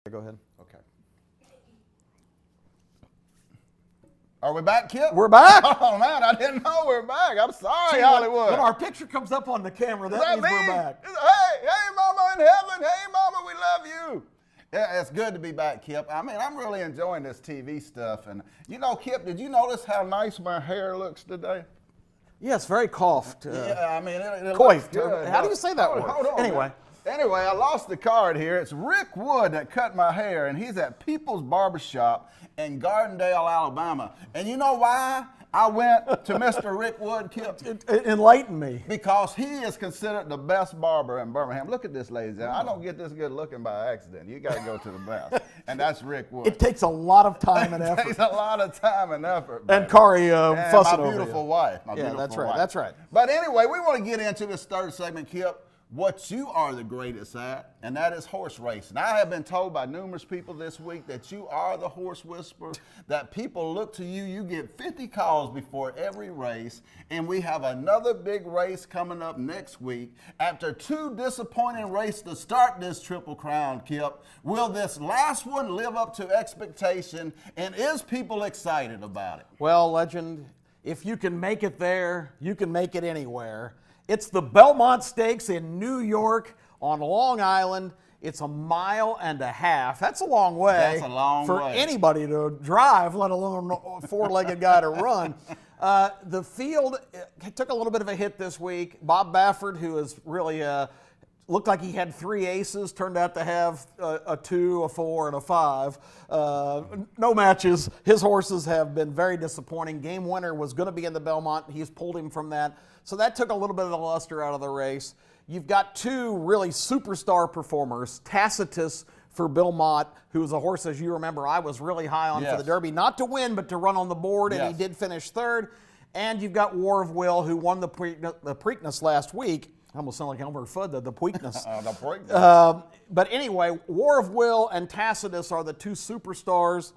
Go ahead. Okay. Are we back, Kip? We're back. Oh, man, I didn't know we were back. I'm sorry, See, Hollywood. When our picture comes up on the camera, that means we're back. Hey, Mama in heaven. Hey, Mama, we love you. Yeah, it's good to be back, Kip. I mean, I'm really enjoying this TV stuff. And, you know, Kip, did you notice how nice my hair looks today? Yes, very coiffed. Yeah, I mean, it coiffed. looks good. How do you say that word? Hold on, anyway. Man. Anyway, I lost the card here. It's Rick Wood that cut my hair, and he's at People's Barbershop in Gardendale, Alabama. And you know why I went to Mr. Rick Wood, Kip? Enlighten me. Because he is considered the best barber in Birmingham. Look at this, ladies and gentlemen. I don't get this good looking by accident. You got to go to the best. And that's Rick Wood. It takes a lot of time and effort. It takes a lot of time and effort. And Kari fussing over you. My beautiful wife. Yeah, that's right. That's right. But anyway, we want to get into this third segment, Kip. What you are the greatest at, and that is horse racing. I have been told by numerous people this week that you are the horse whisperer, that people look to you. You get 50 calls before every race, and we have another big race coming up next week. After two disappointing races to start this Triple Crown, Kip, will this last one live up to expectation, and is people excited about it? Well, Legend, if you can make it there, you can make it anywhere. It's the Belmont Stakes in New York on Long Island. It's 1.5 miles. That's a long way. That's a long for way. anybody to drive, let alone a four-legged guy to run. The field took a little bit of a hit this week. Bob Baffert, who is really looked like he had 3 aces, turned out to have a 2, a 4, and a 5. No matches. His horses have been very disappointing. Game Winner was going to be in the Belmont. He's pulled him from that. So that took a little bit of the luster out of the race. You've got 2 really superstar performers. Tacitus for Bill Mott, who was a horse, as you remember, I was really high on for the Derby. Not to win, but to run on the board, and he did finish 3rd. And you've got War of Will, who won the Preakness last week. I almost sound like Elmer Fudd, the Preakness. The Preakness. But anyway, War of Will and Tacitus are the 2 superstars.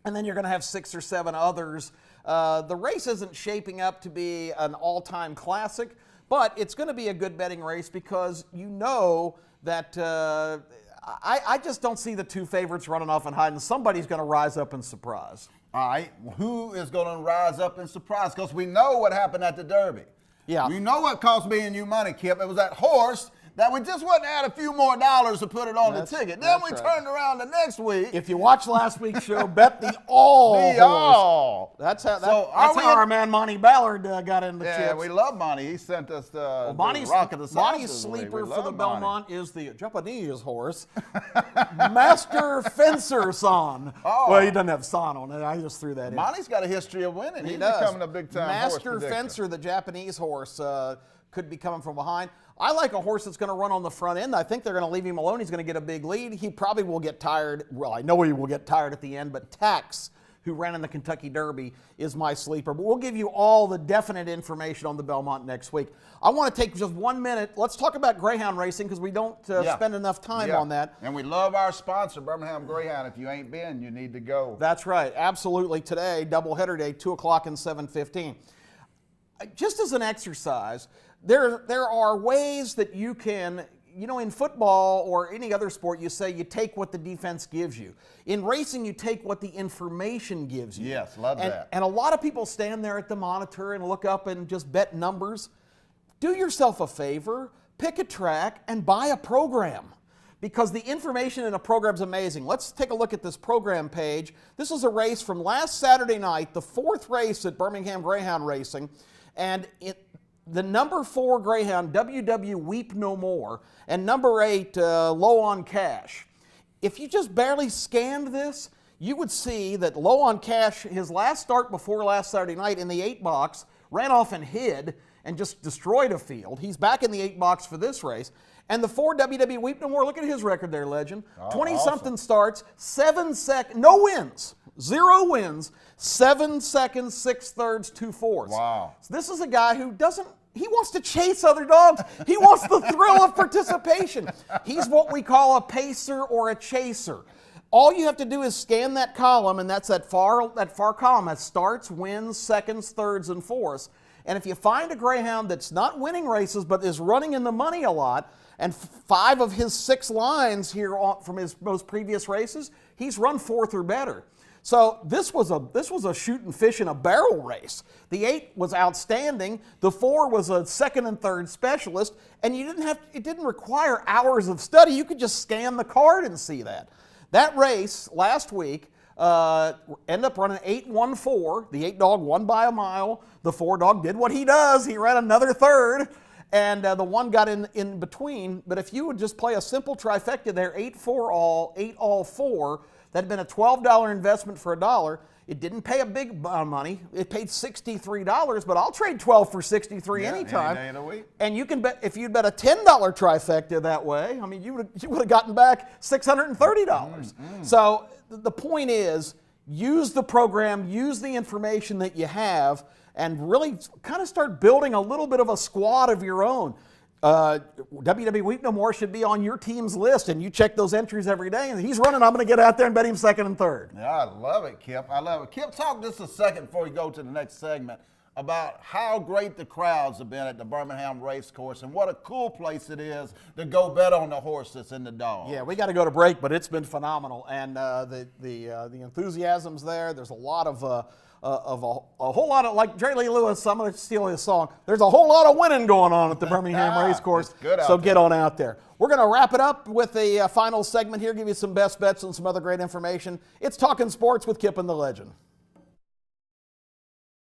And then you're going to have 6 or 7 others. The race isn't shaping up to be an all-time classic, but it's going to be a good betting race because you know that I just don't see the 2 favorites running off and hiding. Somebody's going to rise up and surprise. All right, who is going to rise up and surprise? Because we know what happened at the Derby. Yeah. We know what cost me and you money, Kip. It was that horse that we just wouldn't add a few more dollars to put it on the ticket. Then we turned around the next week. If you watch last week's show, bet the all The all. That's how our man Monty Ballard got in the chips. Yeah, we love Monty. He sent us the Rock of the South. Monty's sleeper for the Belmont is the Japanese horse, Master Fencer San. Oh. Well, he doesn't have San on it. I just threw that in. Monty's got a history of winning. He's does. Becoming a big-time horse Master Fencer, the Japanese horse, could be coming from behind. I like a horse that's going to run on the front end. I think they're going to leave him alone. He's going to get a big lead. He probably will get tired. Well, I know he will get tired at the end, but Tax, who ran in the Kentucky Derby, is my sleeper. But we'll give you all the definite information on the Belmont next week. I want to take just 1 minute. Let's talk about Greyhound racing because we don't spend enough time on that. And we love our sponsor, Birmingham Greyhound. If you ain't been, you need to go. That's right. Absolutely. Today, doubleheader day, 2 o'clock and 7:15. Just as an exercise, there are ways that you can, in football or any other sport, you say you take what the defense gives you. In racing, you take what the information gives you. Yes, love that. And a lot of people stand there at the monitor and look up and just bet numbers. Do yourself a favor, pick a track, and buy a program. Because the information in a program is amazing. Let's take a look at this program page. This is a race from last Saturday night, the 4th race at Birmingham Greyhound Racing. And the number 4 Greyhound, WW Weep No More, and number 8, Low on Cash. If you just barely scanned this, you would see that Low on Cash, his last start before last Saturday night in the 8 box, ran off and hid and just destroyed a field. He's back in the 8 box for this race. And the 4 WW Weep No More, look at his record there, Legend. 20-something starts, 7 seconds, no wins. 0 wins, 7 seconds, 6/3, 2/4. Wow. So this is a guy who he wants to chase other dogs. He wants the thrill of participation. He's what we call a pacer or a chaser. All you have to do is scan that column, and that's that far column that starts, wins, seconds, thirds, and fourths. And if you find a greyhound that's not winning races but is running in the money a lot, and 5 of his 6 lines here from his most previous races, he's run 4th or better. So this was a shoot and fish in a barrel race. The 8 was outstanding. The 4 was a 2nd and 3rd specialist, and it didn't require hours of study. You could just scan the card and see that. That race last week ended up running 8-1-4. The 8 dog won by a mile. The 4 dog did what he does. He ran another 3rd, and the 1 got in between. But if you would just play a simple trifecta there, 8-4 all, 8 all 4, that'd been a $12 investment for $1. It didn't pay a big amount of money. It paid $63, but I'll trade 12 for 63 anytime. Any day of the week. And you can bet, if you'd bet a $10 trifecta that way, I mean, you would have gotten back $630. So the point is, use the program, use the information that you have, and really kind of start building a little bit of a squad of your own. WW Weep No More should be on your team's list, and you check those entries every day, and he's running, I'm going to get out there and bet him 2nd and 3rd. Yeah, I love it, Kip. I love it. Kip, talk just a second before we go to the next segment about how great the crowds have been at the Birmingham race course and what a cool place it is to go bet on the horses and the dogs. Yeah, we got to go to break, but it's been phenomenal, and the enthusiasm's there. There's a lot of a whole lot of, like Jerry Lee Lewis, I'm going to steal his song, there's a whole lot of winning going on at the Birmingham race course, so get on out there. We're going to wrap it up with a final segment here, give you some best bets and some other great information. It's Talking Sports with Kip and the Legend.